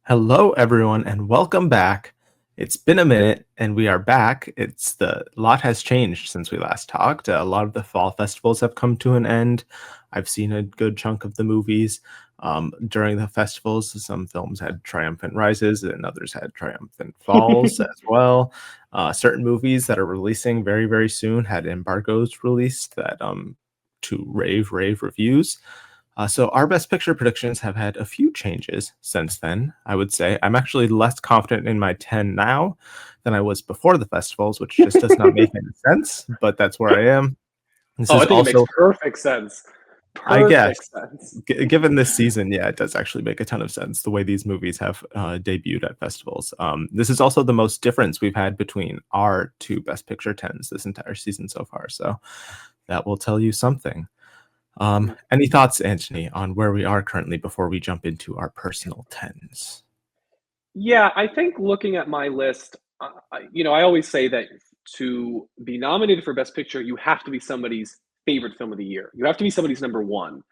Hello, everyone, and welcome back. It's been a minute, and we are back. It's the lot has changed since we last talked. A lot of the fall festivals have come to an end. I've seen a good chunk of the movies during the festivals. Some films had triumphant rises, and others had triumphant falls as well. Certain movies that are releasing very, very soon had embargoes released that to rave reviews. So our best picture predictions have had a few changes since then. I would say I'm actually less confident in my 10 now than I was before the festivals, which just does not make any sense, but that's where I am. This Oh, is I think it makes also, perfect sense. I guess, Perfect sense. given this season, yeah, it does actually make a ton of sense the way these movies have debuted at festivals. This is also the most difference we've had between our two best picture 10s this entire season so far. So that will tell you something. Any thoughts, Anthony, on where we are currently before we jump into our personal tens? Yeah, I think looking at my list, I always say that to be nominated for Best Picture, you have to be somebody's favorite film of the year. You have to be somebody's number one.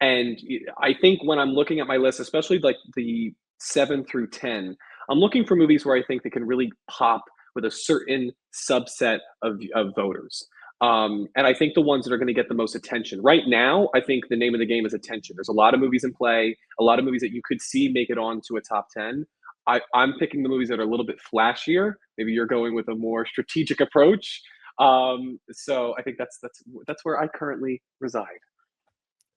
And I think when I'm looking at my list, especially like the 7 through 10, I'm looking for movies where I think they can really pop with a certain subset of voters. And I think the ones that are going to get the most attention right now, I think the name of the game is attention. There's a lot of movies in play, a lot of movies that you could see make it onto a top 10. I'm picking the movies that are a little bit flashier. Maybe you're going with a more strategic approach. So I think that's where I currently reside.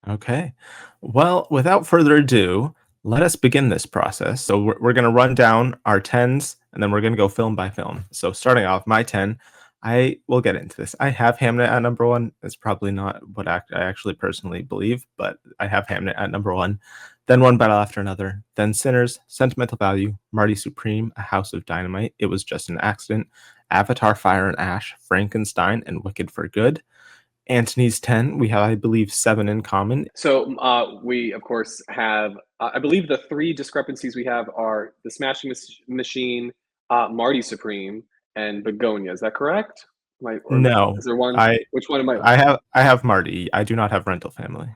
Okay. Well, without further ado, let us begin this process. So we're going to run down our tens and then we're going to go film by film. So starting off, my 10, I will get into this. I have Hamnet at number one. It's probably not what I actually personally believe, but I have Hamnet at number one. Then One Battle After Another. Then Sinners, Sentimental Value, Marty Supreme, A House of Dynamite, It Was Just an Accident, Avatar Fire and Ash, Frankenstein, and Wicked for Good. Antony's 10, we have, I believe, seven in common. So we, of course, have. I believe the three discrepancies we have are the Machine, Marty Supreme, and Begonia. Is that correct? Or No, is there one? I Which one am I? I have Marty. I do not have Rental Family.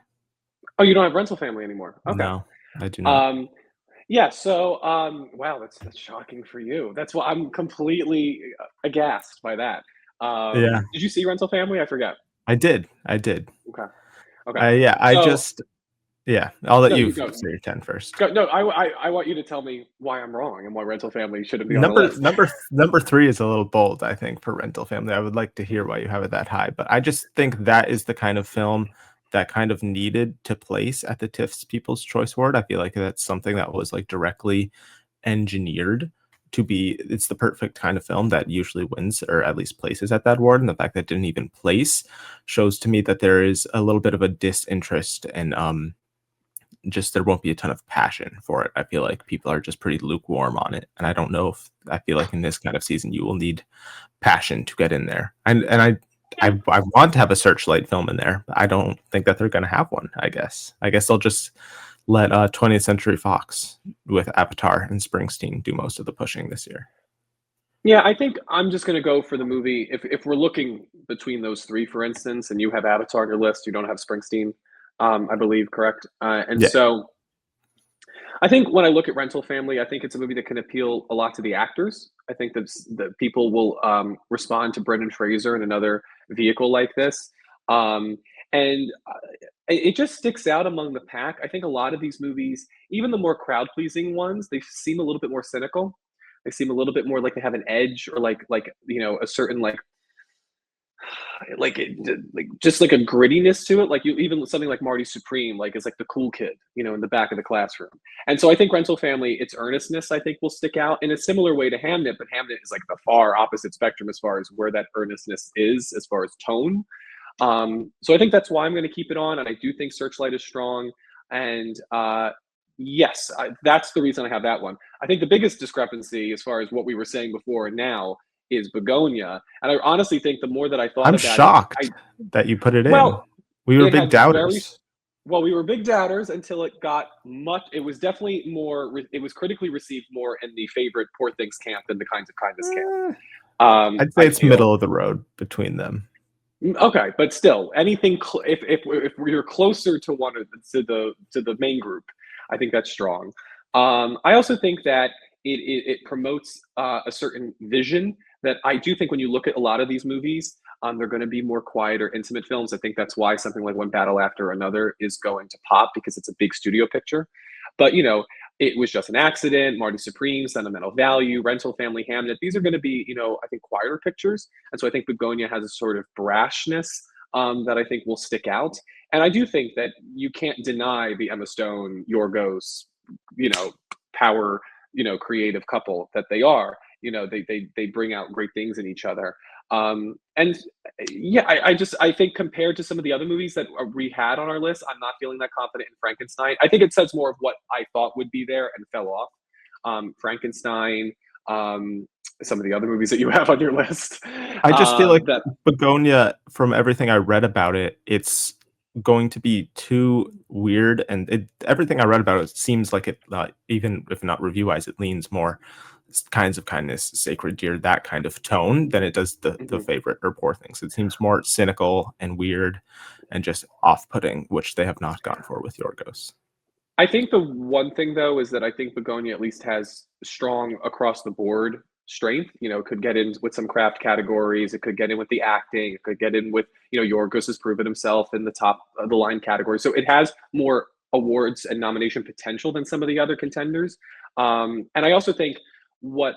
Oh, you don't have Rental Family anymore. Okay. No, I do not. Um, yeah. So, wow, that's shocking for you. That's why I'm completely aghast by that. Yeah, Did you see Rental Family? I forget. I did. I did. Okay. Okay. Yeah, I So just yeah. I'll let no, you you go. say your 10 first. No, I want you to tell me why I'm wrong and why Rental Family shouldn't be on the Number list. number number 3 is a little bold, I think, for Rental Family. I would like to hear why you have it that high, but I just think that is the kind of film that kind of needed to place at the TIFF's People's Choice Award. I feel like that's something that was like directly engineered to be. It's the perfect kind of film that usually wins or at least places at that award, and the fact that it didn't even place shows to me that there is a little bit of a disinterest and just there won't be a ton of passion for it. I feel like people are just pretty lukewarm on it, and I don't know if I feel like in this kind of season you will need passion to get in there. And I want to have a Searchlight film in there. But I don't think that they're going to have one. I guess they'll just let 20th Century Fox with Avatar and Springsteen do most of the pushing this year. Yeah, I think I'm just going to go for the movie. If we're looking between those three, for instance, and you have Avatar on your list, you don't have Springsteen, I believe, correct? And Yeah, so I think when I look at Rental Family, I think it's a movie that can appeal a lot to the actors. I think that people will respond to Brendan Fraser in another vehicle like this. And it just sticks out among the pack. I think a lot of these movies, even the more crowd pleasing ones, they seem a little bit more cynical. They seem a little bit more like they have an edge, or like a certain like just like a grittiness to it. Like you even something like Marty Supreme, like is like the cool kid, in the back of the classroom. And so I think Rental Family, its earnestness, I think will stick out in a similar way to Hamnet, but Hamnet is like the far opposite spectrum as far as where that earnestness is as far as tone. So I think that's why I'm going to keep it on, and I do think Searchlight is strong. And yes, that's the reason I have that one. I think the biggest discrepancy, as far as what we were saying before and now, is Begonia. And I honestly think the more that I thought I'm about it, I shocked that you put it in. well, We were it big had very doubters. well, we were big doubters until it got much. It was definitely more. It was critically received more in the favorite Poor Things camp than the Kinds of Kindness camp. Eh, I'd say I it's middle feel of the road between them. okay, but still, anything if we're closer to one of to the main group, I think that's strong. I also think that it promotes a certain vision that I do think when you look at a lot of these movies, they're going to be more quiet or intimate films. I think that's why something like One Battle After Another is going to pop because it's a big studio picture. But it was just an accident. Marty Supreme, Sentimental Value, Rental Family, Hamnet. These are going to be, I think quieter pictures, and so I think Begonia has a sort of brashness that I think will stick out. And I do think that you can't deny the Emma Stone, Yorgos, you know, power, creative couple that they are. They bring out great things in each other. And yeah, I think compared to some of the other movies that we had on our list, I'm not feeling that confident in Frankenstein. I think it says more of what I thought would be there and fell off. Frankenstein, some of the other movies that you have on your list. I just feel like That Bugonia, from everything I read about it, it's going to be too weird, and everything I read about it seems like it, even if not review-wise, it leans more kinds of kindness, sacred deer, that kind of tone than it does the Mhm. favorite or poor things. It seems more cynical and weird and just off-putting, which they have not gone for with Yorgos. I think the one thing though is that I think Begonia at least has strong across the board strength. It could get in with some craft categories. It could get in with the acting. It could get in with, Yorgos has proven himself in the top of the line category. So it has more awards and nomination potential than some of the other contenders. And I also think what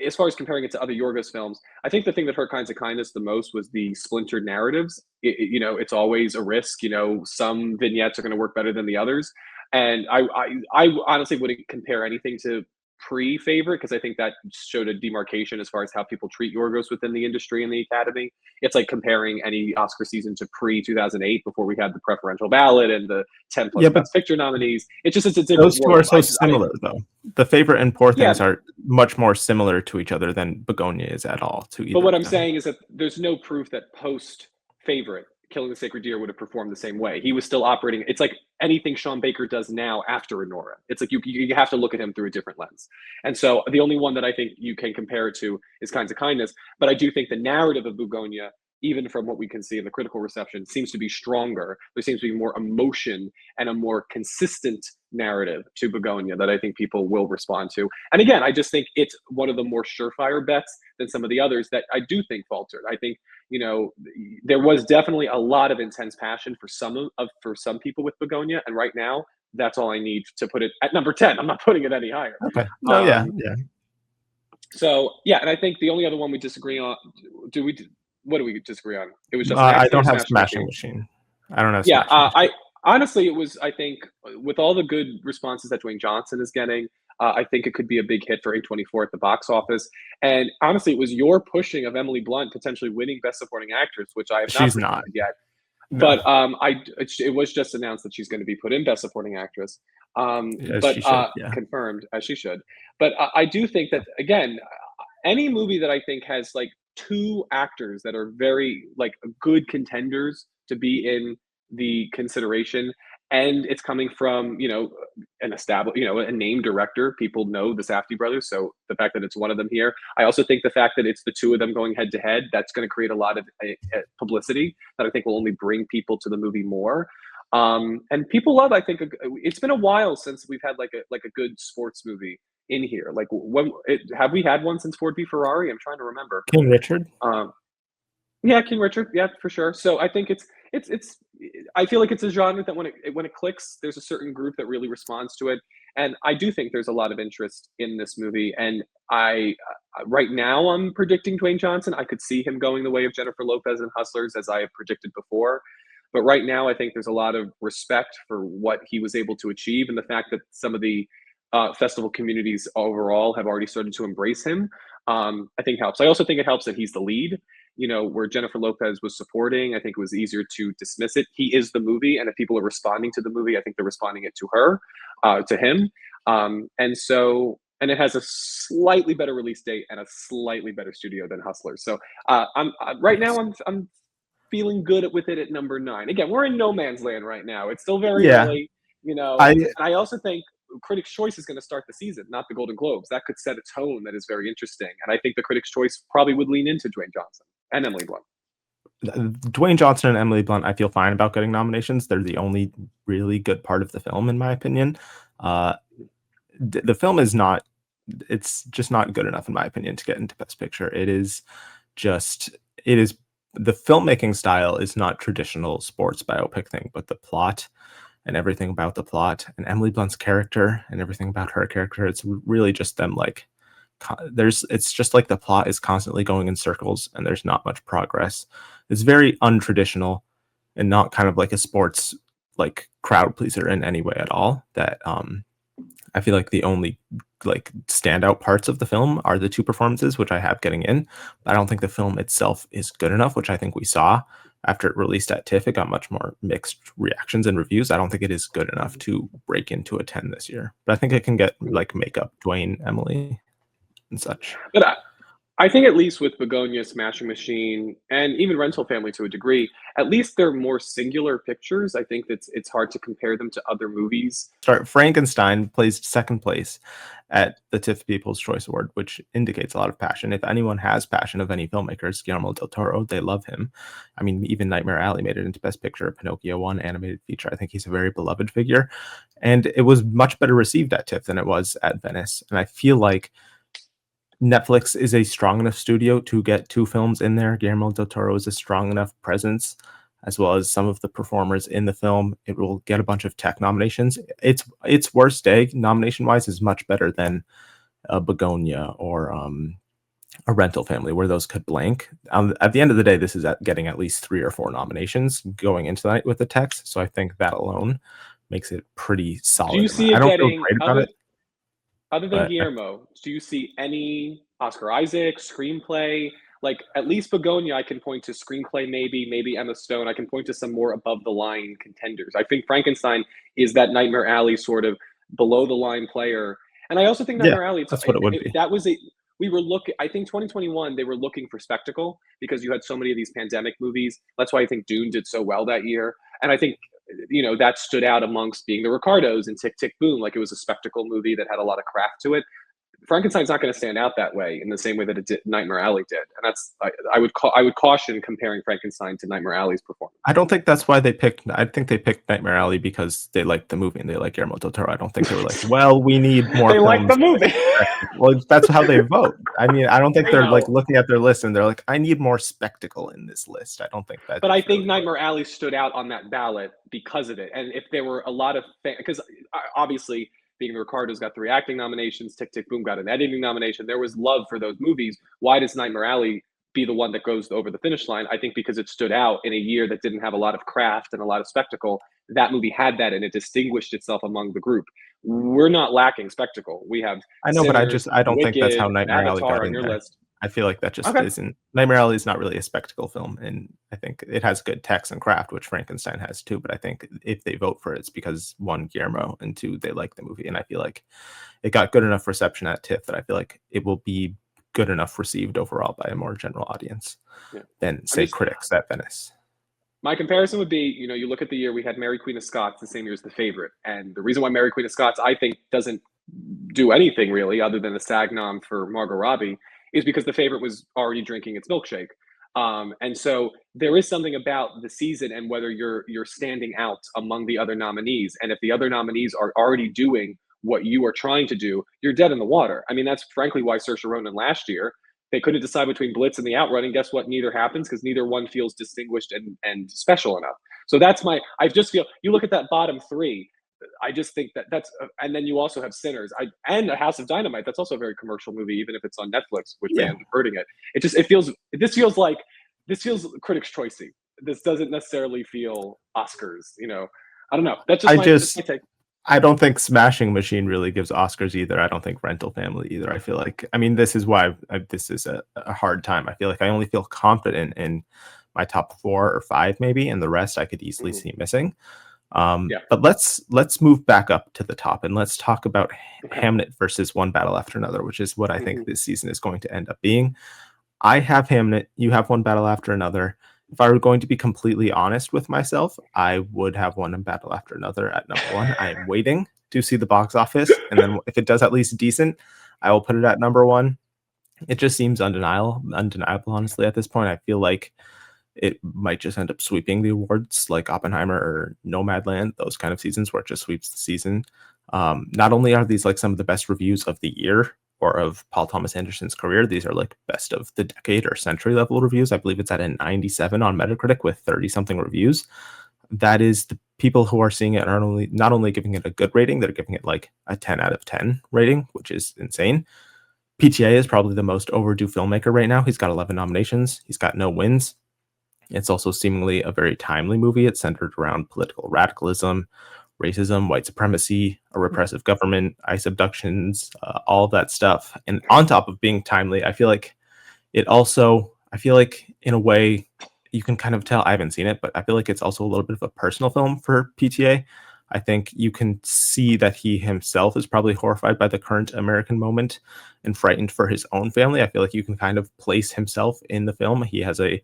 as far as comparing it to other Yorgos films, I think the thing that hurt Kinds of Kindness the most was the splintered narratives. It's always a risk. Some vignettes are going to work better than the others, and I honestly wouldn't compare anything to pre-favorite because I think that showed a demarcation as far as how people treat Yorgos within the industry and the Academy. It's like comparing any Oscar season to pre-2008 before we had the preferential ballot and the 10 plus Yeah, but Best Picture nominees. It's a different those two are world. so similar, though. The favorite and poor Yeah, things are much more similar to each other than Begonia is at all to but either what of I'm them. saying is that there's no proof that post favorite Killing the Sacred Deer would have performed the same way. He was still operating. It's like anything Sean Baker does now after Anora. It's like you have to look at him through a different lens. And so the only one that I think you can compare it to is Kinds of Kindness. But I do think the narrative of Bugonia, even from what we can see in the critical reception, seems to be stronger. There seems to be more emotion and a more consistent narrative to Begonia that I think people will respond to. And again, I just think it's one of the more surefire bets than some of the others that I do think faltered. I think there was definitely a lot of intense passion for some people with Begonia, and right now that's all I need to put it at number 10. I'm not putting it any higher. Okay. No, yeah, Um, yeah. so yeah, and I think the only other one we disagree on, do we? What do we disagree on? It was just an I accident or don't have Smashing Smashing Machine. Machine. I don't have Yeah, Smashing I Machine. honestly, it was. I think with all the good responses that Dwayne Johnson is getting, I think it could be a big hit for A24 at the box office. And honestly, it was your pushing of Emily Blunt potentially winning Best Supporting Actress, which I have not She's not. presented yet. No. But it was just announced that she's going to be put in Best Supporting Actress. Yes, But she should. Yeah. confirmed as she should. But I do think that again, any movie that I think has like two actors that are very like good contenders to be in the consideration, and it's coming from an established a named director. People know the Safdie brothers, so the fact that it's one of them here. I also think the fact that it's the two of them going head to head, that's going to create a lot of publicity that I think will only bring people to the movie more. And people love. I think it's been a while since we've had like a good sports movie in here. Like have we had one since Ford v Ferrari? I'm trying to remember. King Richard. Um, yeah, King Richard. Yeah, for sure. So I think it's. I feel like it's a genre that when it clicks, there's a certain group that really responds to it, and I do think there's a lot of interest in this movie. And I right now I'm predicting Dwayne Johnson. I could see him going the way of Jennifer Lopez and Hustlers, as I have predicted before. But right now, I think there's a lot of respect for what he was able to achieve, and the fact that some of the festival communities overall have already started to embrace him. I think helps. I also think it helps that he's the lead. Where Jennifer Lopez was supporting, I think it was easier to dismiss it. He is the movie, and if people are responding to the movie, I think they're responding it to her, to him, and it has a slightly better release date and a slightly better studio than Hustlers. So I'm right now Nice. I'm feeling good with it at number 9. Again, we're in no man's land right now. It's still very Yeah. early, I and I also think Critics' Choice is going to start the season, not the Golden Globes. That could set a tone that is very interesting, and I think the Critics' Choice probably would lean into Dwayne Johnson and Emily Blunt. Dwayne Johnson and Emily Blunt, I feel fine about getting nominations. They're the only really good part of the film, in my opinion. Uh, the film is not, it's just not good enough in my opinion to get into Best Picture. It is just, it is, the filmmaking style is not traditional sports biopic thing, but the plot and everything about the plot and Emily Blunt's character and everything about her character, it's really just them like it's just like the plot is constantly going in circles and there's not much progress. It's very untraditional and not kind of like a sports like crowd pleaser in any way at all. That I feel like the only like standout parts of the film are the two performances, which I have getting in. I don't think the film itself is good enough, which I think we saw after it released at TIFF. It got much more mixed reactions and reviews. I don't think it is good enough to break into a 10 this year, but I think it can get like make up Dwayne, Emily, and such. But I think at least with Begonia, Smashing Machine, and even Rental Family to a degree, at least they're more singular pictures. I think it's hard to compare them to other movies. Start Frankenstein placed second place at the TIFF People's Choice Award, which indicates a lot of passion. If anyone has passion of any filmmakers, Guillermo del Toro, they love him. I mean, even Nightmare Alley made it into Best Picture. Pinocchio won animated feature. I think he's a very beloved figure, and it was much better received at TIFF than it was at Venice. And I feel like Netflix is a strong enough studio to get two films in there. Guillermo del Toro is a strong enough presence, as well as some of the performers in the film. It will get a bunch of tech nominations. Its worst day nomination wise is much better than a Bugonia or a Rental Family, where those could blank. At the end of the day, this is getting at least 3 or 4 nominations going into the night with the text. So I think that alone makes it pretty solid. Do you see it I don't feel getting great about it. other than Guillermo? Do you see any Oscar Isaac screenplay? Like at least Bugonia, I can point to screenplay, maybe Emma Stone. I can point to some more above the line contenders. I think Frankenstein is that Nightmare Alley sort of below the line player, and I also think Nightmare Alley. That's what it would be. That was a we were looking. I think 2021 they were looking for spectacle because you had so many of these pandemic movies. That's why I think Dune did so well that year, and I think that stood out amongst being the Ricardos and Tick Tick Boom. Like it was a spectacle movie that had a lot of craft to it. Frankenstein's not going to stand out that way in the same way that Nightmare Alley did, and that's I would caution comparing Frankenstein to Nightmare Alley's performance. I don't think that's why they picked. I think they picked Nightmare Alley because they liked the movie and they like Guillermo del Toro. I don't think they were like, well, we need more. They like the movie. Well, that's how they vote. I mean, I don't think they're like looking at their list and they're like, I need more spectacle in this list. I don't think that. But I think really Nightmare Alley stood out on that ballot because of it, and if there were a lot of because obviously. Being the Ricardos got 3 acting nominations, Tick Tick Boom got an editing nomination. There was love for those movies. Why does Nightmare Alley be the one that goes over the finish line? I think because it stood out in a year that didn't have a lot of craft and a lot of spectacle. That movie had that, and it distinguished itself among the group. We're not lacking spectacle. We have. I know, Sinners, but I don't Wicked, think that's how Nightmare Alley got in your there. list. I feel like that just isn't. Nightmare Alley is not really a spectacle film, and I think it has good text and craft, which Frankenstein has too. But I think if they vote for it, it's because 1, Guillermo, and 2, they like the movie, and I feel like it got good enough reception at TIFF that I feel like it will be good enough received overall by a more general audience than say critics at Venice. My comparison would be, you look at the year we had Mary Queen of Scots the same year as The Favorite, and the reason why Mary Queen of Scots I think doesn't do anything really other than a SAG nom for Margot Robbie is because The Favorite was already drinking its milkshake. And so there is something about the season and whether you're standing out among the other nominees. And if the other nominees are already doing what you are trying to do, you're dead in the water. I mean, that's frankly why Saoirse Ronan last year, they couldn't decide between Blitz and The Outrun. And guess what? Neither happens because neither one feels distinguished and special enough. So I just feel, you look at that bottom 3, I just think that's, and then you also have Sinners and A House of Dynamite. That's also a very commercial movie, even if it's on Netflix, which fans are hurting it. This feels Critics' Choicey. This doesn't necessarily feel Oscars. I don't know. That's just my take. I don't think Smashing Machine really gives Oscars either. I don't think Rental Family either. I feel like, this is why this is a hard time. I feel like I only feel confident in my top 4 or 5 maybe, and the rest I could easily see missing. But let's move back up to the top and let's talk about Hamnet versus One Battle After Another, which is what I think this season is going to end up being. I have Hamnet, you have One Battle After Another. If I were going to be completely honest with myself, I would have One Battle After Another at number 1. I am waiting to see the box office, and then if it does at least decent, I will put it at number 1. It just seems undeniable, honestly, at this point. I feel like it might just end up sweeping the awards like Oppenheimer or Nomadland, those kind of seasons where it just sweeps the season. Not only are these like some of the best reviews of the year or of Paul Thomas Anderson's career, these are like best of the decade or century level reviews. I believe it's at a 97 on Metacritic with 30 something reviews. That is the people who are seeing it are not only giving it a good rating, they're giving it like a 10 out of 10 rating, which is insane. PTA is probably the most overdue filmmaker right now. He's got 11 nominations. He's got no wins. It's also seemingly a very timely movie. It's centered around political radicalism, racism, white supremacy, a repressive government, ICE abductions, all of that stuff. And on top of being timely, I feel like in a way, you can kind of tell, I haven't seen it, but I feel like it's also a little bit of a personal film for PTA. I think you can see that he himself is probably horrified by the current American moment and frightened for his own family. I feel like you can kind of place himself in the film. He has a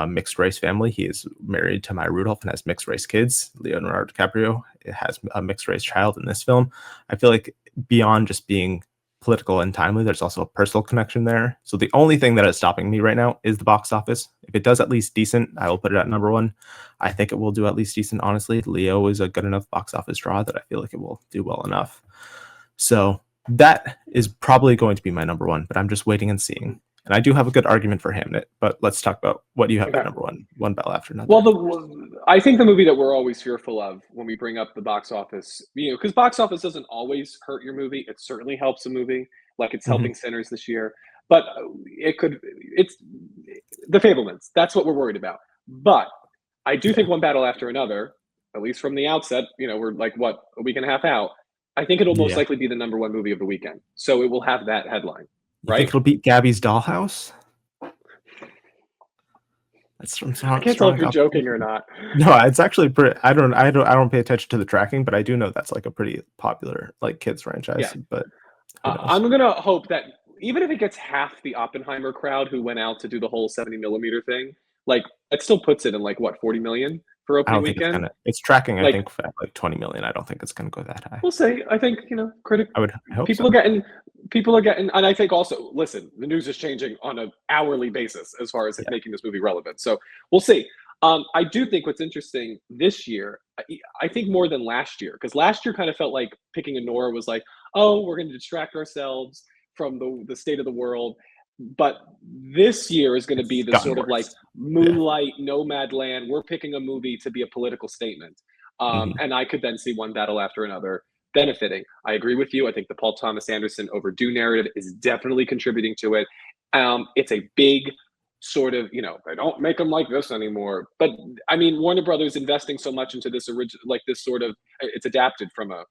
mixed race family. He is married to Maya Rudolph and has mixed race kids. Leonardo DiCaprio has a mixed race child in this film. I feel like beyond just being political and timely, there's also a personal connection there. So the only thing that is stopping me right now is the box office. If it does at least decent, I will put it at number one. I think it will do at least decent, honestly. Leo is a good enough box office draw that I feel like it will do well enough. So that is probably going to be my number one, but I'm just waiting and seeing. And I do have a good argument for Hamnet, but let's talk about what you have at number one, One Battle After Another. Well, I think the movie that we're always fearful of when we bring up the box office, because box office doesn't always hurt your movie. It certainly helps a movie, like it's helping Sinners this year. But it's The Fablemans. That's what we're worried about. But I do think One Battle After Another, at least from the outset, we're like, what, a week and a half out. I think it'll most likely be the number one movie of the weekend. So it will have that headline. You think it'll beat Gabby's Dollhouse? That's from I can't tell if you're joking or not. No, it's actually pretty. I don't pay attention to the tracking, but I do know that's like a pretty popular like kids franchise. Yeah. But I'm gonna hope that even if it gets half the Oppenheimer crowd who went out to do the whole 70mm thing, like it still puts it in like what 40 million for opening weekend. It's tracking, I think, at like 20 million. I don't think it's gonna go that high. We'll see. I think I would hope people are getting, and I think also, listen, the news is changing on an hourly basis as far as making this movie relevant. So we'll see. I do think what's interesting this year, I think more than last year, because last year kind of felt like Picking a Nora was like, oh, we're going to distract ourselves from the state of the world. But this year is going to be the sort of like Moonlight, Nomadland. We're picking a movie to be a political statement. And I could then see One Battle After Another benefiting. I agree with you. I think the Paul Thomas Anderson overdue narrative is definitely contributing to it. It's a big sort of, they don't make them like this anymore. But I mean, Warner Brothers investing so much into this original, like this sort of, it's adapted from a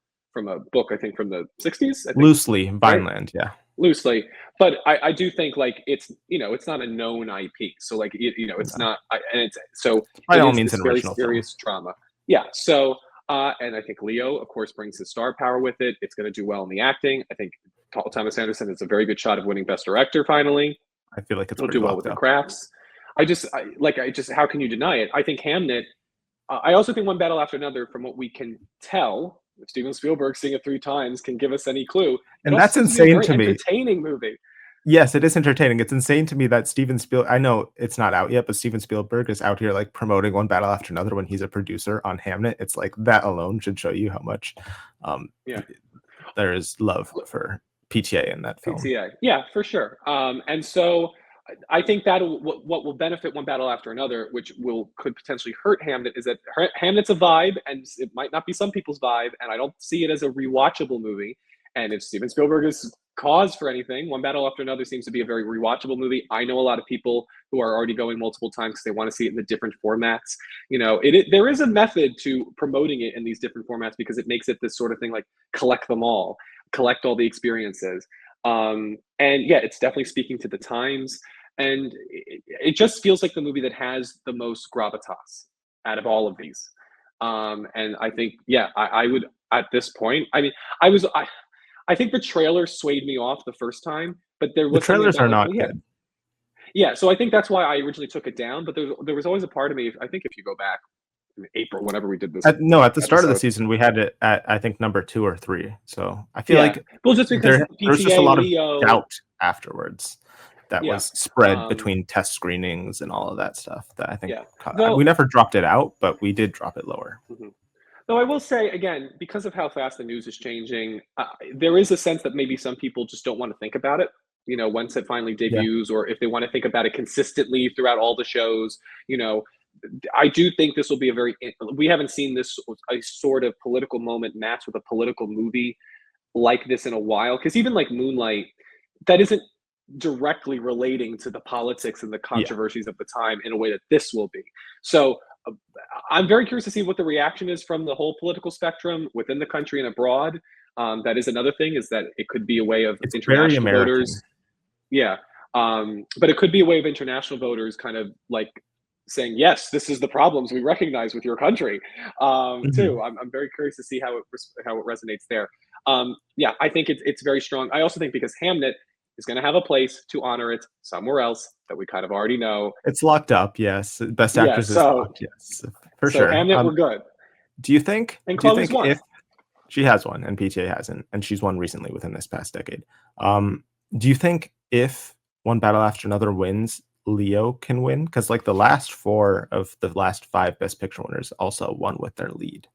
book, I think from the 60s. Loosely, Vineland, yeah. Loosely, but I do think like it's it's not a known IP, so like it's not, and it's so by all means an very serious drama. Yeah, so and I think Leo, of course, brings his star power with it. It's going to do well in the acting. I think Paul Thomas Anderson is a very good shot of winning Best Director. Finally, I feel like it'll do well with the crafts. I just how can you deny it? I think Hamnet. I also think One Battle After Another, from what we can tell. If Steven Spielberg seeing it 3 times can give us any clue. And that's insane to me. Entertaining movie. Yes, it is entertaining. It's insane to me that Steven Spielberg, I know it's not out yet, but Steven Spielberg is out here like promoting One Battle After Another when he's a producer on Hamnet. It's like that alone should show you how much there is love for PTA in that film. PTA, yeah, for sure. And so I think that what will benefit One Battle After Another, which could potentially hurt Hamnet, is that Hamnet's a vibe, and it might not be some people's vibe, and I don't see it as a rewatchable movie. And if Steven Spielberg is cause for anything, One Battle After Another seems to be a very rewatchable movie. I know a lot of people who are already going multiple times because they want to see it in the different formats. There is a method to promoting it in these different formats because it makes it this sort of thing like collect them all, collect all the experiences. And yeah, it's definitely speaking to the times. And it just feels like the movie that has the most gravitas out of all of these. And I think, I would, at this point, I mean, I think the trailer swayed me off the first time, but there was the trailers are not good. Yeah, so I think that's why I originally took it down. But there was always a part of me. I think if you go back in April, whenever we did this, at the start of the season, we had it at I think number 2 or 3. So I feel like just because there's just a lot of doubt afterwards that was spread between test screenings and all of that stuff. That I think we never dropped it out, but we did drop it lower. Mm-hmm. Though I will say again, because of how fast the news is changing, there is a sense that maybe some people just don't want to think about it. You know, once it finally Yeah. debuts, or if they want to think about it consistently throughout all the shows. You know, I do think this will be a very. We haven't seen this a sort of political moment matched with a political movie like this in a while. Because even like Moonlight, that isn't directly relating to the politics and the Yeah. controversies of the time in a way that this will be. So uh, I'm very curious to see what the reaction is from the whole political spectrum within the country and abroad. That is another thing, is that it could be a way of It's very international American. voters. Yeah. But it could be a way of international voters kind of like saying, yes, this is the problems we recognize with your country, too. Mhm. I'm very curious to see how it resonates there. Yeah, I think it's very strong. I also think because Hamnet is going to have a place to honor it somewhere else that we kind of already know. It's locked up, yes. Best Yeah, Actress is so locked, yes, for so sure. Hamnet, we're good. And Do you Chloe's think won. if she has one and PTA hasn't, and she's won recently within this past decade, um, do you think if One Battle After Another wins, Leo can win? Because like the last 4 of the last 5 Best Picture winners also won with their lead.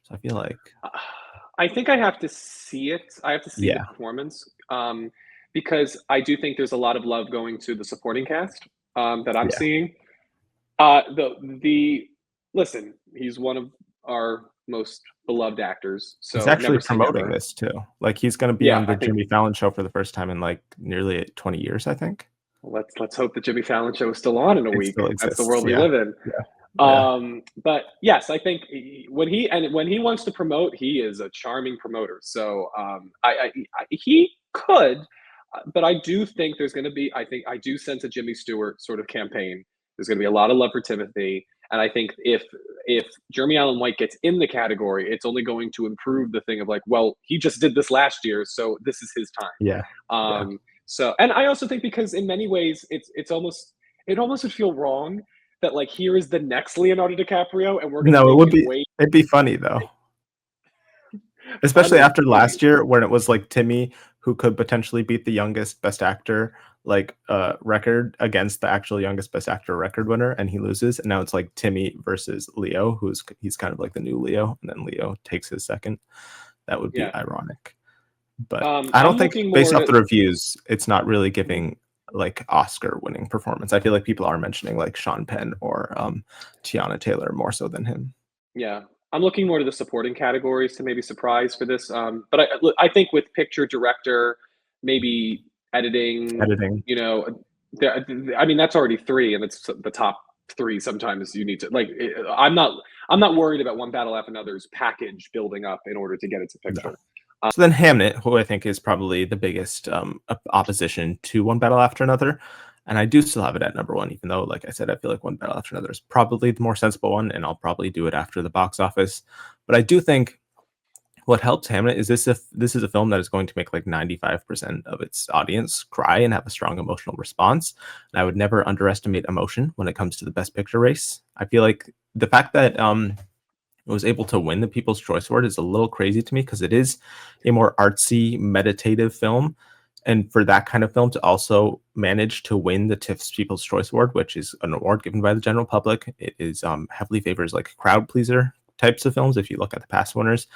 So I feel like I think I have to see it. I have to see the yeah, performance, because I do think there's a lot of love going to the supporting cast, that I'm yeah. seeing. The listen, he's one of our most beloved actors, He's so actually never say promoting never. this too. Like he's gonna be Yeah, on the I think Jimmy Fallon show for the first time in like nearly 20 years, I think. let's hope the Jimmy Fallon show is still on in a It week. still That's the exists. world we Yeah. live in. Yeah. Yeah. But yes, I think when he wants to promote, he is a charming promoter. So he could, but I do think there's going to be. I think I do sense a Jimmy Stewart sort of campaign. There's going to be a lot of love for Timothy, and I think if Jeremy Allen White gets in the category, it's only going to improve the thing of like, well, he just did this last year, so this is his time. Yeah. Yeah. And I also think because in many ways it's almost it almost would feel wrong that like here is the next Leonardo DiCaprio and we're gonna No, make him wait. it'd be funny though. Especially Funny, after maybe. last year when it was like Timmy who could potentially beat the youngest best actor like record against the actual youngest best actor record winner and he loses and now it's like Timmy versus Leo he's kind of like the new Leo and then Leo takes his second. That would be Yeah. ironic. But I don't I'm think looking based more off to the reviews it's not really Mhm. giving like Oscar winning performance. I feel like people are mentioning like Sean Penn or Tiana Taylor more so than him. Yeah. I'm looking more to the supporting categories to maybe surprise for this. But I think with picture, director, maybe editing, Editing. you know, I mean that's already three, and it's the top three. Sometimes you need to like. I'm not worried about one battle after another's package building up in order to get it to No. picture. So then Hamnet, who I think is probably the biggest opposition to One Battle After Another, and I do still have it at number 1, even though, like I said, I feel like One Battle After Another is probably the more sensible one, and I'll probably do it after the box office. But I do think what helps Hamnet is this if this is a film that is going to make like 95% of its audience cry and have a strong emotional response. And I would never underestimate emotion when it comes to the Best Picture race. I feel like the fact that was able to win the People's Choice Award is a little crazy to me because it is a more artsy, meditative film. And for that kind of film to also manage to win the TIFF's People's Choice Award, which is an award given by the general public, it is heavily favors like crowd pleaser types of films. If you look at the past winners,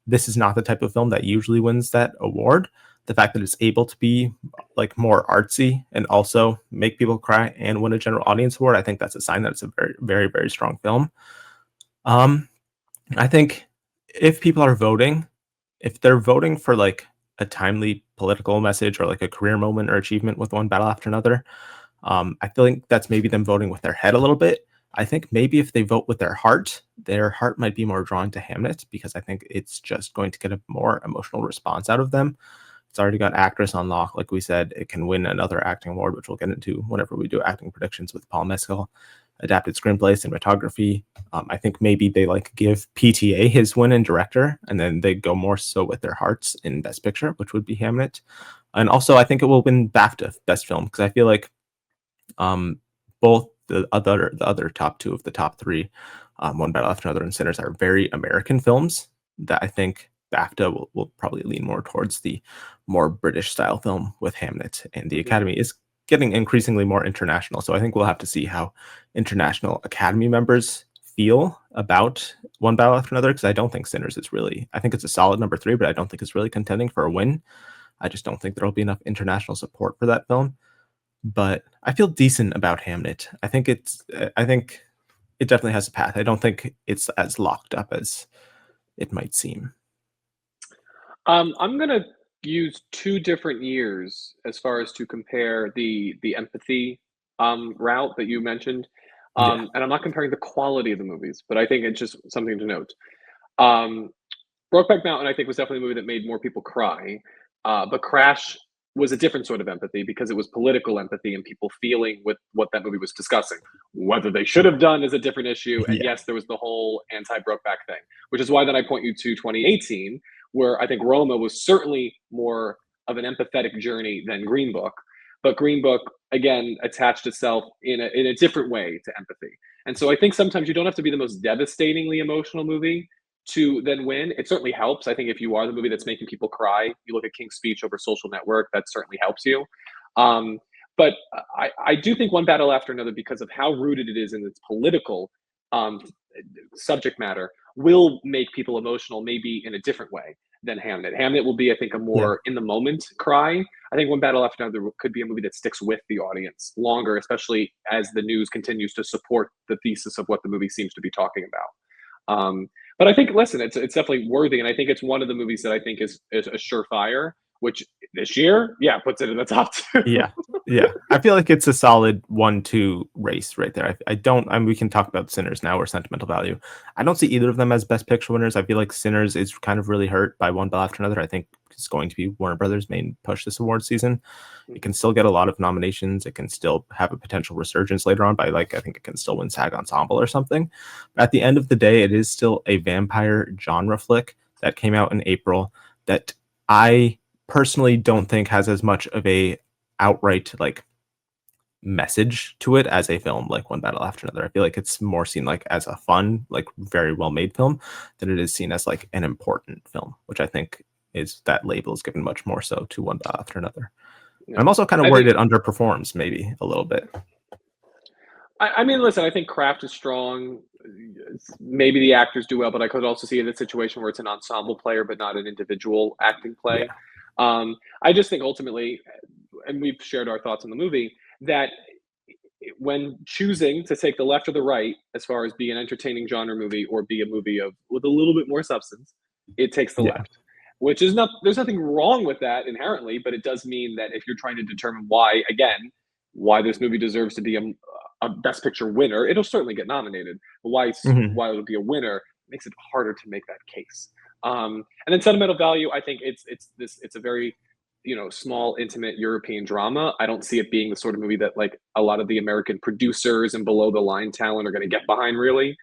this is not the type of film that usually wins that award. The fact that it's able to be like more artsy and also make people cry and win a general audience award, I think that's a sign that it's a very, very, very strong film. Um, I think if people are voting, if they're voting for like a timely political message or like a career moment or achievement with One Battle After Another, I feel like that's maybe them voting with their head a little bit. I think maybe if they vote with their heart might be more drawn to Hamnet because I think it's just going to get a more emotional response out of them. It's already got actress on lock, like we said. It can win another acting award, which we'll get into whenever we do acting predictions with Paul Mescal. Adapted screenplay, cinematography. I think maybe they like give PTA his win in director, and then they go more so with their hearts in Best Picture, which would be Hamnet. And also, I think it will win BAFTA Best Film because I feel like um, both the other top 2 of the top 3, One Battle After Another and Sinners, are very American films that I think BAFTA will probably lean more towards the more British style film with Hamnet, and the Yeah. Academy is getting increasingly more international. So I think we'll have to see how international Academy members feel about One Battle After Another, because I don't think Sinners is really. I think it's a solid number three, but I don't think it's really contending for a win. I just don't think there will be enough international support for that film. But I feel decent about Hamnet. I think it's. I think it definitely has a path. I don't think it's as locked up as it might seem. I'm gonna use two different years as far as to compare the empathy route that you mentioned, Yeah, and I'm not comparing the quality of the movies, but I think it's just something to note. Um, Brokeback Mountain, I think, was definitely a movie that made more people cry. But Crash was a different sort of empathy because it was political empathy and people feeling with what that movie was discussing. Whether they should have done is a different issue. And yeah, yes, there was the whole anti Brokeback thing, which is why then I point you to 2018, where I think Roma was certainly more of an empathetic journey than Green Book. But Green Book, again, attached itself in a different way to empathy. And so I think sometimes you don't have to be the most devastatingly emotional movie to then win. It certainly helps. I think if you are the movie that's making people cry, you look at King's Speech over Social Network, that certainly helps you. Um, but I do think One Battle After Another, because of how rooted it is in its political um, subject matter, will make people emotional maybe in a different way than Hamnet. Hamnet will be, I think, a yeah. more in the moment cry. I think One Battle After Another could be a movie that sticks with the audience longer, especially as the news continues to support the thesis of what the movie seems to be talking about. But I think, listen, it's definitely worthy, and I think it's one of the movies that I think is a surefire. Which this year, yeah, puts it in the top two. Yeah, yeah. I feel like it's a solid 1-2 race right there. I don't. I mean, we can talk about Sinners now or Sentimental Value. I don't see either of them as Best Picture winners. I feel like Sinners is kind of really hurt by One Battle After Another. I think it's going to be Warner Brothers' main push this award season. It can still get a lot of nominations. It can still have a potential resurgence later on by I think it can still win SAG Ensemble or something. But at the end of the day, it is still a vampire genre flick that came out in April that I personally don't think has as much of a outright message to it as a film like One Battle After Another. I feel like it's more seen as a fun, very well made film than it is seen as an important film, which I think is that label is given much more so to One Battle After Another. Yeah. I'm also kind of I worried think it underperforms maybe a little bit. I mean, listen, I think craft is strong. Maybe the actors do well, but I could also see in a situation where it's an ensemble player, but not an individual acting play. Yeah. I just think ultimately, and we've shared our thoughts on the movie, that when choosing to take the left or the right, as far as be an entertaining genre movie or be a movie of with a little bit more substance, it takes the Yeah. left. Which is not there's nothing wrong with that inherently, but it does mean that if you're trying to determine why, again, why this movie deserves to be a Best Picture winner, it'll certainly get nominated. But Hmm. why it'll be a winner makes it harder to make that case. And then Sentimental Value, I think it's a very small, intimate European drama. I don't see it being the sort of movie that a lot of the American producers and below the line talent are going to get behind, really.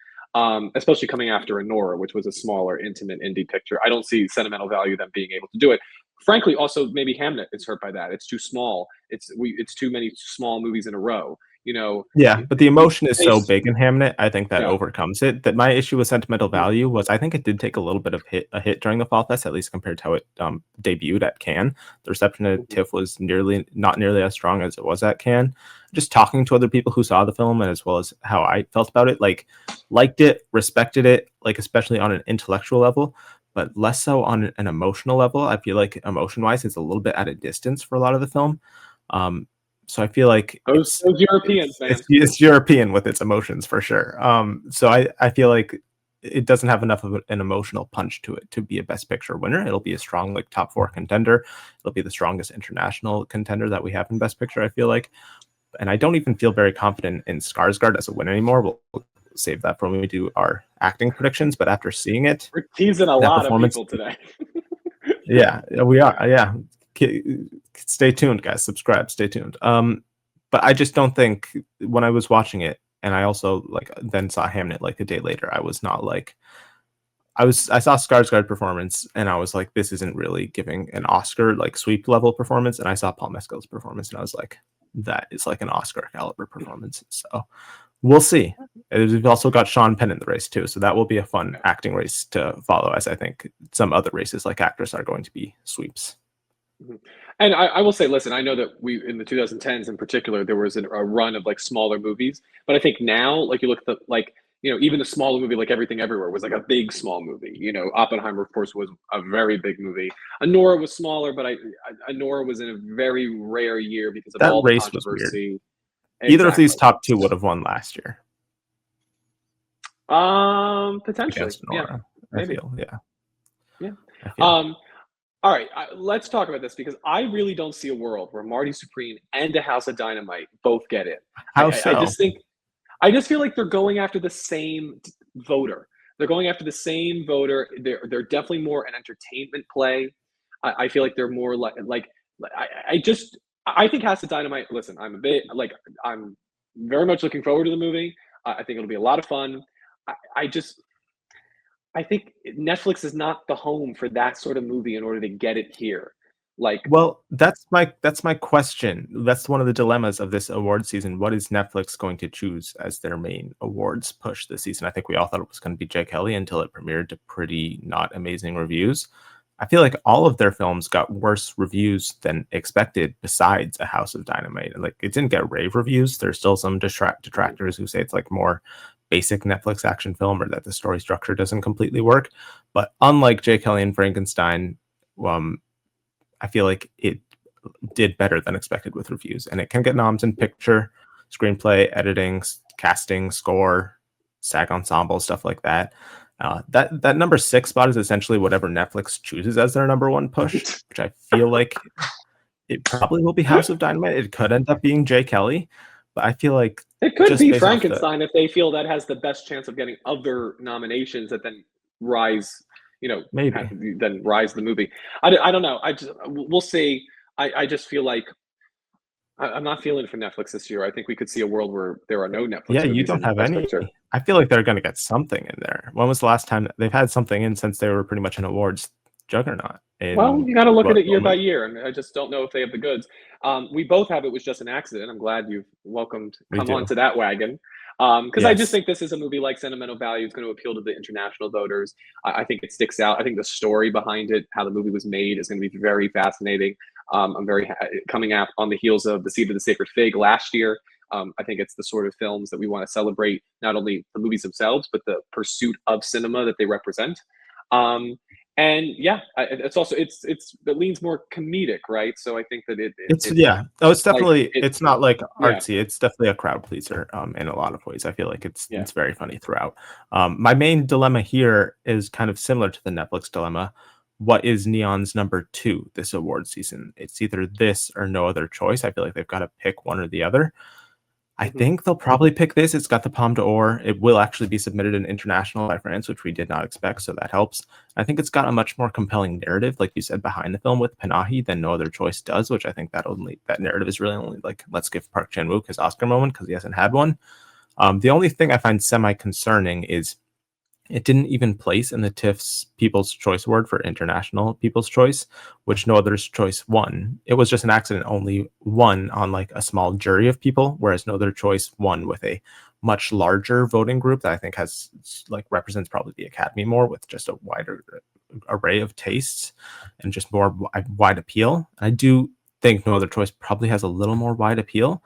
Especially coming after Anora, which was a smaller, intimate indie picture. I don't see Sentimental Value them being able to do it. Frankly, also maybe Hamnet is hurt by that. It's too small. It's too many small movies in a row. Yeah, but the emotion is so Based, big in Hamnet, I think that yeah. overcomes it. That my issue with Sentimental Value was I think it did take a little bit of a hit during the Fall Fest, at least compared to how it debuted at Cannes. The reception at Mhm. TIFF was not nearly as strong as it was at Cannes. Just talking to other people who saw the film, and as well as how I felt about it, liked it, respected it, especially on an intellectual level, but less so on an emotional level. I feel like emotion wise, it's a little bit at a distance for a lot of the film. Um, so I feel like Those Europeans, man. it's European with its emotions for sure. So I feel like it doesn't have enough of an emotional punch to it to be a Best Picture winner. It'll be a strong top four contender. It'll be the strongest international contender that we have in Best Picture. I feel like, and I don't even feel very confident in Skarsgård as a win anymore. We'll save that for when we do our acting predictions. But after seeing it, We're teasing a that lot of performance, people today. yeah, we are. Yeah, stay tuned, guys. Subscribe. Stay tuned. But I just don't think when I was watching it, and I also then saw Hamnet a day later. I was not I saw Skarsgård performance, and I was like, this isn't really giving an Oscar sweep level performance. And I saw Paul Mescal's performance, and I was like, that is an Oscar caliber performance. So we'll see. We've also got Sean Penn in the race too, so that will be a fun acting race to follow. As I think some other races like actress are going to be sweeps. Mhm. And I will say, listen, I know that we in the 2010s in particular, there was a run of smaller movies, but I think now, you look at even a small movie like Everything Everywhere was like a big small movie. Oppenheimer, of course, was a very big movie. Anora was smaller, but Anora was in a very rare year because of That all the race was weird. controversy. Either of these Exactly. top two would have won last year Potentially, against yeah, Nora. I maybe, feel, yeah, yeah. I feel. Um, all right, let's talk about this because I really don't see a world where Marty Supreme and a House of Dynamite both get in. I, How I, I so? just think I just feel like they're going after the same voter. They're going after the same voter. They're definitely more an entertainment play. I feel like they're more like I think House of Dynamite. Listen, I'm very much looking forward to the movie. I think it'll be a lot of fun. I just I think Netflix is not the home for that sort of movie in order to get it here. Like, Well, that's my question. That's one of the dilemmas of this award season. What is Netflix going to choose as their main awards push this season? I think we all thought it was going to be Jake Kelly until it premiered to pretty not amazing reviews. I feel like all of their films got worse reviews than expected, besides A House of Dynamite. Like, it didn't get rave reviews. There's still some detractors who say it's like more basic Netflix action film or that the story structure doesn't completely work. But unlike Jake Kelly and Frankenstein, um, I feel like it did better than expected with reviews, and it can get noms in picture, screenplay, editing, casting, score, SAG ensemble, stuff like that. That number 6 spot is essentially whatever Netflix chooses as their number one push, which I feel like it probably will be House of Dynamite. It could end up being Jay Kelly, but I feel like it could just be based off the Frankenstein if they feel that has the best chance of getting other nominations that then rise, maybe. then rise the movie. I don't know. We'll see. I just feel like I'm not feeling for Netflix this year. I think we could see a world where there are no Yeah, Netflix you movies don't in have Best any. Picture. I feel like they're going to get something in there. When was the last time they've had something in since they were pretty much an awards juggernaut Well, in you got to look at what it year by moment? year, and I just don't know if they have the goods. We both have It Was Just an Accident. I'm glad you've We come do. onto that wagon, because I just Yes. think this is a movie like Sentimental Value. It's going to appeal to the international voters. I think it sticks out. I think the story behind it, how the movie was made, is going to be very fascinating. I'm very coming out on the heels of The Seed of the Sacred Fig last year. I think it's the sort of films that we want to celebrate, not only the movies themselves, but the pursuit of cinema that they represent. Um, and yeah, it's also it leans more comedic, right? So I think that It's yeah. Oh, it's like definitely it it's not like yeah, artsy. It's definitely a crowd pleaser in a lot of ways. I feel like it's yeah. it's very funny throughout. My main dilemma here is kind of similar to the Netflix dilemma. What is Neon's number 2 this award season? It's either this or No Other Choice. I feel like they've got to pick one or the other. I Mhm. think they'll probably pick this. It's got the Palme d'Or. It will actually be submitted in international by France, which we did not expect, so that helps. I think it's got a much more compelling narrative, like you said, behind the film with Panahi than No Other Choice does, which I think that narrative is really only like, let's give Park Chan-wook his Oscar moment because he hasn't had one. The only thing I find semi-concerning is it didn't even place in the TIFF's People's Choice Award for International People's Choice, which No Other's Choice won. It was just an accident, only won on like a small jury of people, whereas No Other Choice won with a much larger voting group that I think has like represents probably the Academy more with just a wider array of tastes and just more wide appeal. I do think No Other Choice probably has a little more wide appeal,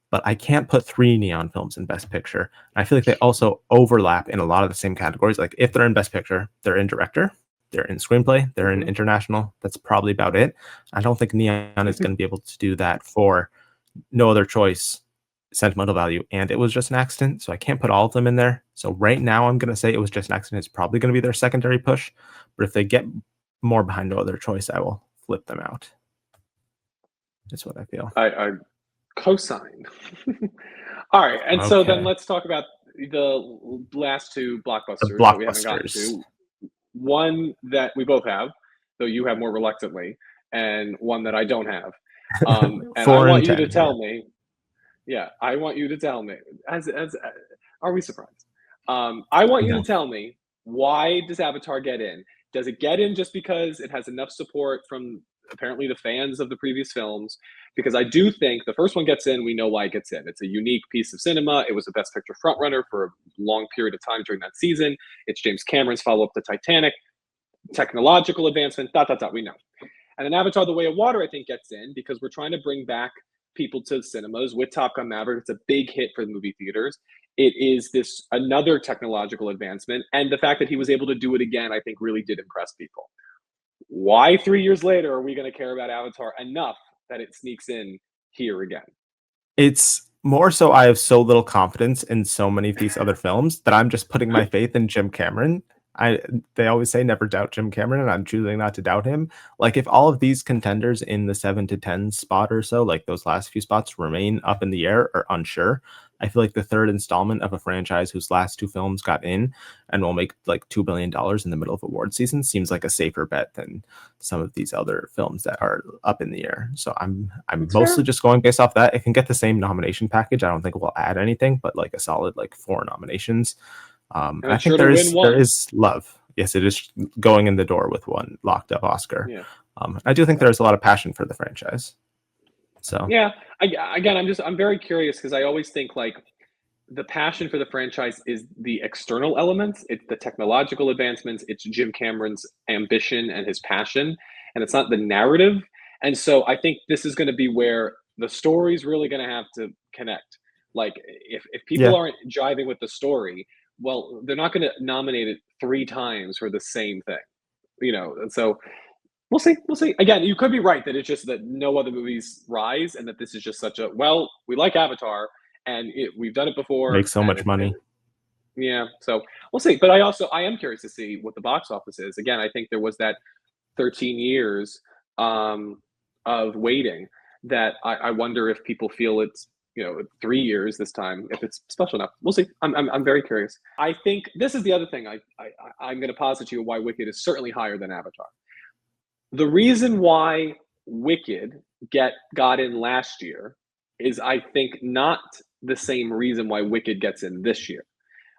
but I can't put 3 Neon films in Best Picture. And I feel like they also overlap in a lot of the same categories. Like if they're in Best Picture, they're in director, they're in screenplay, they're in Mhm. international. That's probably about it. I don't think Neon is going to be able to do that for No Other Choice, Sentimental Value, and It Was Just an Accident. So I can't put all of them in there. So right now, I'm going to say It Was Just an Accident is probably going to be their secondary push. But if they get more behind No Other Choice, I will flip them out. That's what I feel. I co-sign. All right, and so then Okay. let's talk about the last two The blockbusters that we haven't gotten blockbusters. to. One that we both have, though you have more reluctantly, and one that I don't have. And I 4 and want you to 10 here. tell me. Yeah, I want you to tell me. As are we surprised? I want you to No. tell me, why does Avatar get in? Does it get in just because it has enough support from apparently the fans of the previous films? Because I do think the first one gets in. We know why it gets in. It's a unique piece of cinema. It was the Best Picture frontrunner for a long period of time during that season. It's James Cameron's follow up to Titanic. Technological advancement. Dot dot dot. We know. And then Avatar: The Way of Water, I think, gets in because we're trying to bring back people to cinemas with Top Gun Maverick. It's a big hit for the movie theaters. it is this another technological advancement, and the fact that he was able to do it again, I think, really did impress people. Why 3 years later are we going to care about Avatar enough that it sneaks in here again? It's more so I have so little confidence in so many of these other films that I'm just putting my faith in Jim Cameron. I They always say never doubt Jim Cameron, and I'm choosing not to doubt him. Like if all of these contenders in the 7 to 10 spot or so, like those last few spots remain up in the air or unsure, I feel like the third installment of a franchise whose last two films got in and will make like $2 billion in the middle of award season seems like a safer bet than some of these other films that are up in the air. So I'm It's mostly fair. just going based off that. It can get the same nomination package. I don't think it will add anything, but like a solid like 4 nominations. And I it's think sure to win there one. is love. Yes, it is going in the door with one locked up Oscar. Yeah. I do think there's a lot of passion for the franchise. So Yeah. Again, I'm very curious because I always think like the passion for the franchise is the external elements. It's the technological advancements. It's Jim Cameron's ambition and his passion, and it's not the narrative. And so I think this is going to be where the story's really going to have to connect. Like if people yeah, aren't jiving with the story, well, they're not going to nominate it 3 times for the same thing, And so we'll see. We'll see. Again, you could be right that it's just that no other movies rise, and that this is just such a well. We like Avatar, and we've done it before, makes so and much money. yeah. So we'll see. But I am curious to see what the box office is. Again, I think there was that 13 years of waiting that I wonder if people feel it's 3 years this time if it's special enough. We'll see. I'm very curious. I think this is the other thing I'm going to posit to you why Wicked is certainly higher than Avatar. The reason why Wicked got in last year is I think not the same reason why Wicked gets in this year.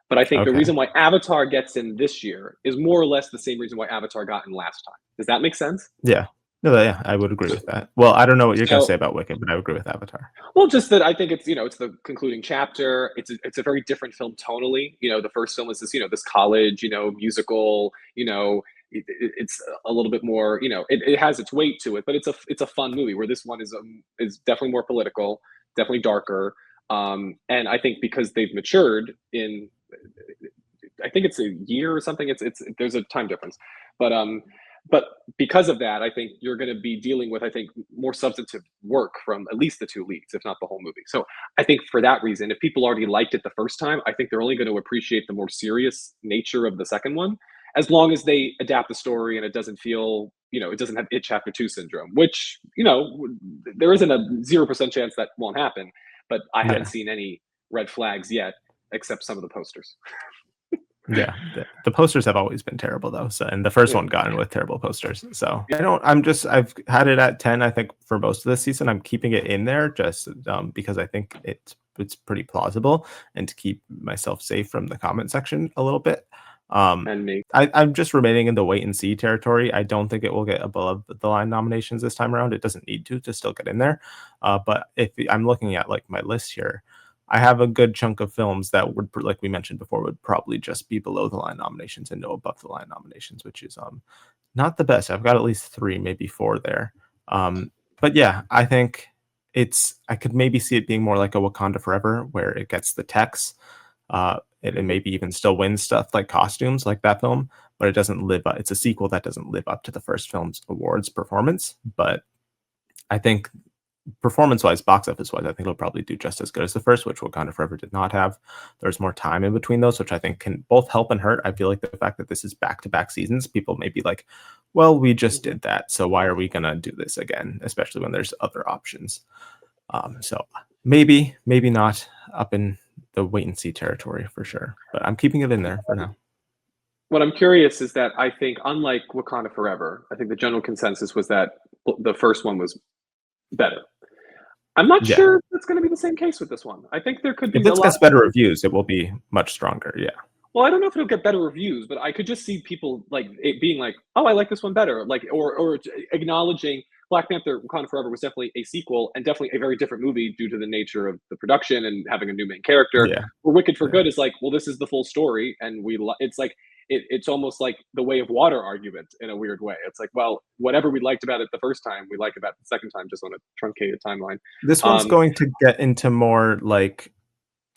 But I think the Okay. reason why Avatar gets in this year is more or less the same reason why Avatar got in last time. Does that make sense? Yeah. No, yeah, I would agree So, with that. Well, I don't know what you're gonna so say about Wicked, but I would agree with Avatar. well, just that I think it's the concluding chapter. It's a very different film tonally. The first film is this college musical. It's a little bit more. It has its weight to it, but it's a fun movie. Where this one is definitely more political, definitely darker. And I think because they've matured in, I think it's a year or something. It's there's a time difference, but but because of that, I think you're going to be dealing with, I think, more substantive work from at least the two leads, if not the whole movie. So I think for that reason, if people already liked it the first time, I think they're only going to appreciate the more serious nature of the second one, as long as they adapt the story and it doesn't feel, it doesn't have it chapter two syndrome, which, there isn't a 0% chance that won't happen, but I haven't Yeah. seen any red flags yet, except some of the posters. Yeah, the posters have always been terrible though. So, and the first Yeah. one got in with terrible posters. So I don't. I've had it at 10. I think for most of this season, I'm keeping it in there just because I think it's pretty plausible and to keep myself safe from the comment section a little bit. And me. I'm just remaining in the wait and see territory. I don't think it will get above the line nominations this time around. It doesn't need to still get in there. But if I'm looking at like my list here, I have a good chunk of films that would, like we mentioned before, would probably just be below the line nominations and no above the line nominations, which is not the best. I've got at least 3, maybe 4 there. But yeah, I think I could maybe see it being more like a Wakanda Forever, where it gets the techs, and Mhm. maybe even still wins stuff like costumes, like that film, but it doesn't live up. It's a sequel that doesn't live up to the first film's awards performance. But I think performance-wise, box office-wise, I think it'll probably do just as good as the first, which Wakanda Forever did not have. There's more time in between those, which I think can both help and hurt. I feel like the fact that this is back-to-back seasons, people may be like, well, we just Mhm. did that, so why are we gonna do this again? Especially when there's other options. So maybe not up in the wait and see territory for sure, but I'm keeping it in there for now. What I'm curious is that I think, unlike Wakanda Forever, I think the general consensus was that the first one was better. I'm not Yeah. sure that's going to be the same case with this one. I think there could If be a this lot gets of better people. reviews, it will be much stronger. Yeah. Well, I don't know if it'll get better reviews, but I could just see people like it being like, "Oh, I like this one better," like or acknowledging Black Panther: Wakanda Forever was definitely a sequel and definitely a very different movie due to the nature of the production and having a new main character. Yeah. Where Wicked for Yeah. Good is like, well, this is the full story, and it's like it's almost like the Way of Water argument in a weird way. It's like, well, whatever we liked about it the first time, we like about it the second time, just on a truncated timeline. This one's Um, going to get into more like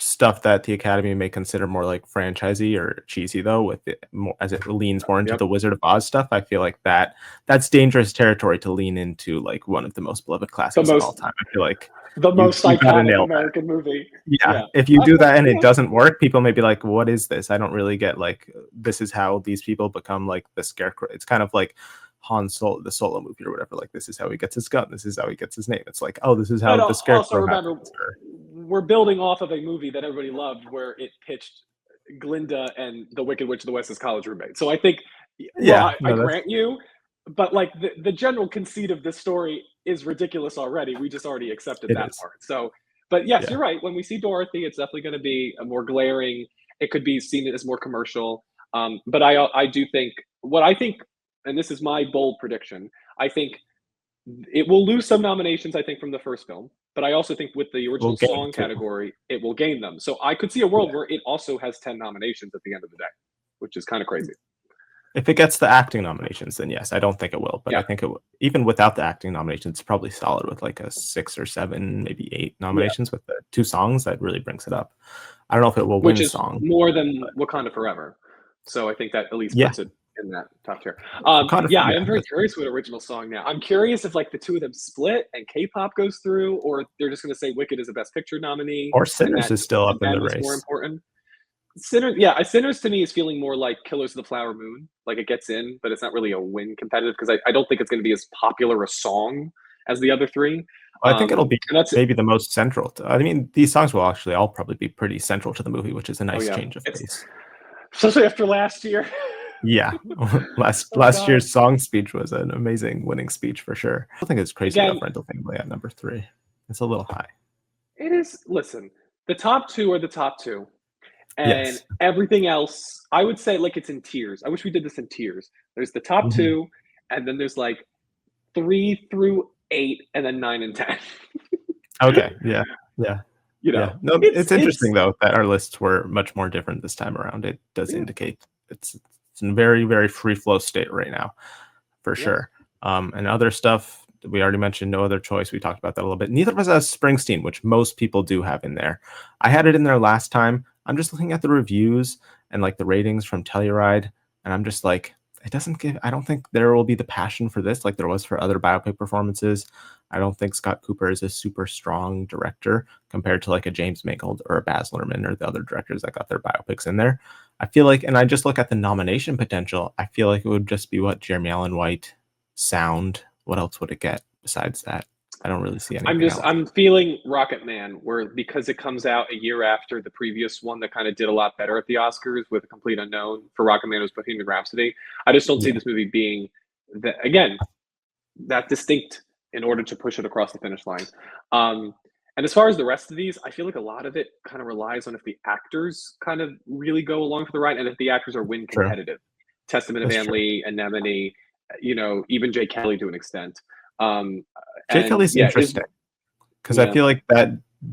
stuff that the Academy may consider more like franchisey or cheesy, though, with it more as it leans more into Yep. the Wizard of Oz stuff. I feel like that's dangerous territory to lean into, like one of the most beloved The classics of all most time. I feel like the most you got to iconic nail that. American movie. Yeah, Yeah. if you do that and it Yeah. doesn't work, people may be like, "What is this? I don't really get like this is how these people become like the scarecrow." It's kind of like Han Solo, the Solo movie or whatever. Like this is how he gets his gun. This is how he gets his name. It's like, oh, this is how But the also scarecrow remember, happens. Or, we're building off of a movie that everybody loved, where it pitched Glinda and the Wicked Witch of the West as college roommate. So I think, well, yeah, I no, that's grant you, but like the general conceit of this story is ridiculous already. We just already accepted it that is. part. So, but yes, Yeah, you're right. When we see Dorothy, it's definitely going to be a more glaring. It could be seen as more commercial. But I do think what I think, and this is my bold prediction. I think it will lose some nominations, I think, from the first film, but I also think with the we'll original gain song too. category, it will gain them. So I could see a Yeah. world where it also has 10 nominations at the end of the day, which is kind of crazy. If it gets the acting nominations, then yes. I don't think it will, but I Yeah. think even without the acting nominations, it's probably solid with like a 6 or 7, maybe 8 Yeah. nominations with the 2 songs. That really brings it up. I don't know if it will Which win is song, more than but Wakanda Forever. So I think that at least yeah, puts it in that top tier. Wakanda, Yeah, I yeah, am very curious what original song now. I'm curious if like the two of them split and K-pop goes through, or they're just going to say Wicked is a Best Picture nominee, or and Sinners that is still to up in the them is more race. important. Sinners, yeah, Sinners to me is feeling more like Killers of the Flower Moon. Like it gets in, but it's not really a win competitive because I don't think it's going to be as popular a song as the other three. I think it'll be And that's maybe the most central to, I mean, these songs will actually all probably be pretty central to the movie, which is a oh nice yeah, change of it's pace. especially after last year. Yeah. Last Oh last God. year's song speech was an amazing winning speech for sure. I think it's crazy to Again, have Rental Family at number 3. It's a little high. it is. Listen, the top two are the top two, and Yes. everything else, I would say, like it's in tiers. I wish we did this in tiers. There's the top Mhm. two, and then there's like 3 through 8, and then 9 and 10. Okay. Yeah. Yeah. You Yeah. know, No, it's it's interesting though that our lists were much more different this time around. It does indicate it's in a very, very free flow state right now, for yeah. sure. And other stuff we already mentioned, no other choice. We talked about that a little bit. Neither of us has Springsteen, which most people do have in there. I had it in there last time. I'm just looking at the reviews and like the ratings from Telluride, and I'm just like, it doesn't give. I don't think there will be the passion for this like there was for other biopic performances. I don't think Scott Cooper is a super strong director compared to like a James Mangold or a Baz Luhrmann or the other directors that got their biopics in there. I feel like, and I just look at the nomination potential. I feel like it would just be what Jeremy Allen White, Sound. What else would it get besides that? I don't really see anything else. I'm feeling Rocket Man, where because it comes out a year after the previous one that kind of did a lot better at the Oscars with a complete unknown for Rocket Man was Bohemian Rhapsody. I just don't see Yeah, this movie being that again that distinct in order to push it across the finish line. And as far as the rest of these, I feel like a lot of it kind of relies on if the actors kind of really go along for the ride and if the actors are win true. competitive. Testament of That's Anne true. Lee, Anemone, even Jay Kelly to an extent. Um, Jake and Kelly's yeah, is interesting because I yeah, feel like that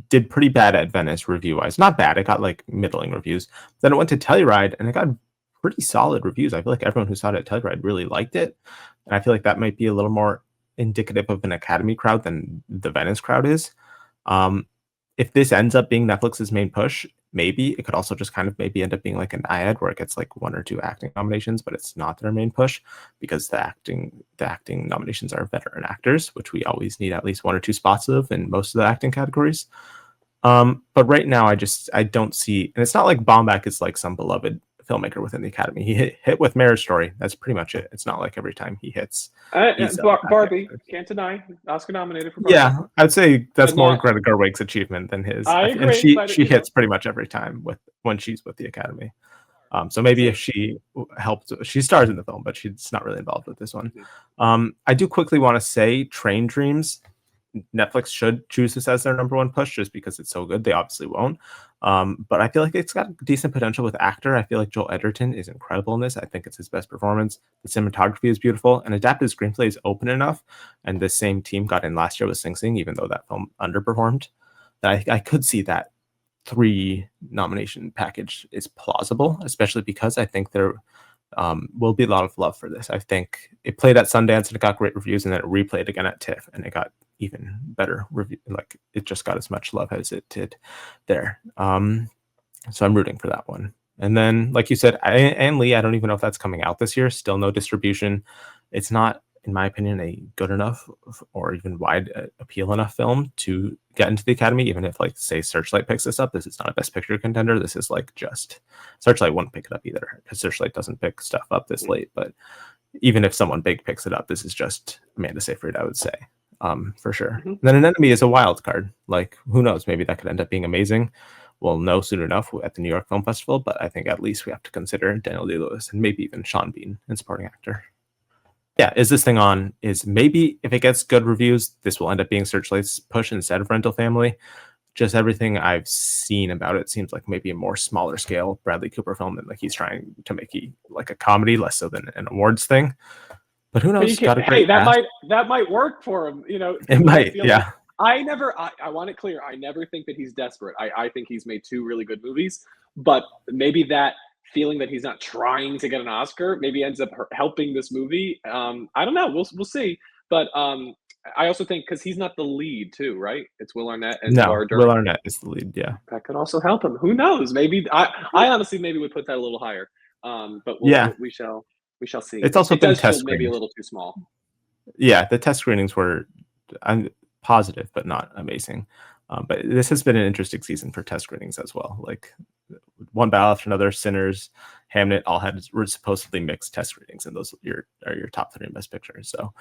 did pretty bad at Venice review wise. Not bad. It got like middling reviews. Then it went to Telluride and it got pretty solid reviews. I feel like everyone who saw it at Telluride really liked it. And I feel like that might be a little more indicative of an Academy crowd than the Venice crowd is. Um, if this ends up being Netflix's main push, maybe it could also just kind of maybe end up being like an Naiad where it gets like 1 or 2 acting nominations, but it's not their main push because the acting nominations are veteran actors, which we always need at least 1 or 2 spots of in most of the acting categories. But right now, I don't see, and it's not like Baumbach is like some beloved filmmaker within the Academy. He hit with Marriage Story. That's pretty much it. It's not like every time he hits, he's back Barbie in. can't deny Oscar nominated for Barbie, Yeah, I'd say but that's more not. Greta Gerwig's achievement than his. I And agree, she but she hits pretty much every time with when she's with the Academy. So maybe if same. she helped, she stars in the film, but she's not really involved with this one. Mhm. I do quickly want to say Train Dreams. Netflix should choose this as their number 1 push just because it's so good. They obviously won't. But I feel like it's got decent potential with actor. I feel like Joel Edgerton is incredible in this. I think it's his best performance. The cinematography is beautiful, and adapted screenplay is open enough. And the same team got in last year with Sing Sing, even though that film underperformed. That I could see that 3 nomination package is plausible, especially because I think there will be a lot of love for this. I think it played at Sundance and it got great reviews, and then it replayed again at TIFF and it got even better review. Like it just got as much love as it did there. So I'm rooting for that one. And then, like you said, and Lee, I don't even know if that's coming out this year. Still no distribution. It's not, in my opinion, a good enough or even wide appeal enough film to get into the Academy. Even if, like, say, Searchlight picks this up, this is not a Best Picture contender. This is like just Searchlight wouldn't pick it up either because Searchlight doesn't pick stuff up this late. But even if someone big picks it up, this is just Amanda Seyfried, I would say, for sure. And then An Enemy is a wild card. Like, who knows? Maybe that could end up being amazing. We'll know soon enough at the New York Film Festival, but I think at least we have to consider Daniel Day-Lewis and maybe even Sean Bean in supporting actor. Yeah, is this thing on? Is maybe if it gets good reviews, this will end up being Searchlight's push instead of Rental Family. Just everything I've seen about it seems like maybe a more smaller scale Bradley Cooper film than like he's trying to make like a comedy, less so than an awards thing. But who knows? Hey, that might work for him. You know, it might. Yeah. I want it clear. I never think that he's desperate. I think he's made 2 really good movies, but maybe that feeling that he's not trying to get an Oscar maybe ends up helping this movie. I don't know. We'll see. But I also think because he's not the lead too, right? It's Will Arnett and Laura Dern. Will Arnett is the lead. Yeah, that could also help him. Who knows? Maybe I honestly maybe would put that a little higher. But we shall see. It's also been test maybe a little too small. Yeah, the test screenings were positive, but not amazing. But this has been an interesting season for test screenings as well. Like One Battle After Another, Sinners, Hamnet all were supposedly mixed test screenings, and those are your top 3 Best Pictures. So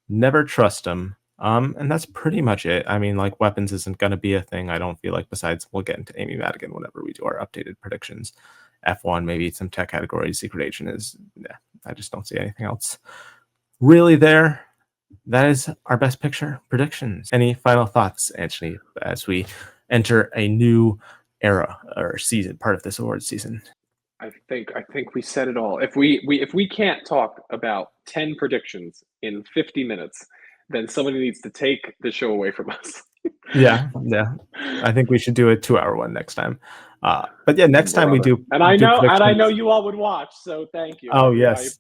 never trust them. And that's pretty much it. I mean, like Weapons isn't going to be a thing, I don't feel like, besides we'll get into Amy Madigan whenever we do our updated predictions. F1, maybe some tech categories. Secret Agent is, yeah, I just don't see anything else really there. That is our Best Picture predictions. Any final thoughts, Anthony, as we enter a new era or season, part of this awards season? I think we said it all. If we can't talk about 10 predictions in 50 minutes, then somebody needs to take the show away from us. Yeah. I think we should do a 2-hour one next time. But yeah, next time we do. And I know you all would watch, so thank you. Oh, yes.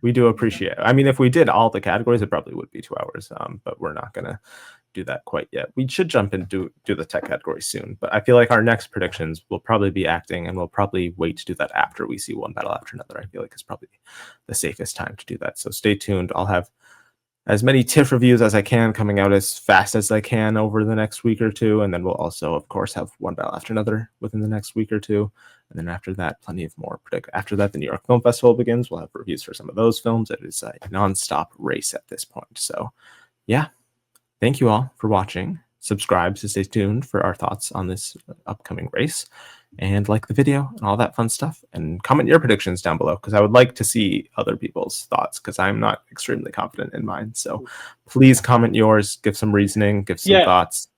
We do appreciate it. I mean, if we did all the categories, it probably would be 2 hours, but we're not going to do that quite yet. We should jump and do the tech category soon, but I feel like our next predictions will probably be acting, and we'll probably wait to do that after we see One Battle After Another. I feel like it's probably the safest time to do that. So stay tuned. I'll have as many TIFF reviews as I can coming out as fast as I can over the next week or two. And then we'll also, of course, have One Battle After Another within the next week or two. And then after that, plenty of more. After that, the New York Film Festival begins. We'll have reviews for some of those films. It is a nonstop race at this point. So, yeah, thank you all for watching. Subscribe to stay tuned for our thoughts on this upcoming race. And like the video and all that fun stuff. And comment your predictions down below, because I would like to see other people's thoughts, because I'm not extremely confident in mine. So please comment yours, give some reasoning, give some thoughts.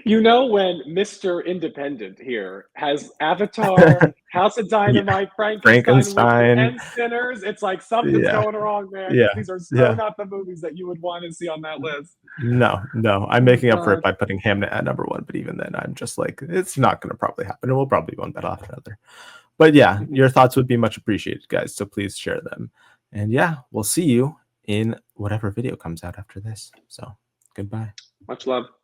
You know, when Mr. Independent here has Avatar, House of Dynamite, Frankenstein, and Sinners, it's like something's going wrong, man. Yeah. These are so not the movies that you would want to see on that list. No. I'm making up for it by putting Hamnet at number 1, but even then, I'm just like, it's not going to probably happen. It will probably be One Battle After Another. But yeah, your thoughts would be much appreciated, guys. So please share them. And yeah, we'll see you in whatever video comes out after this. So goodbye. Much love.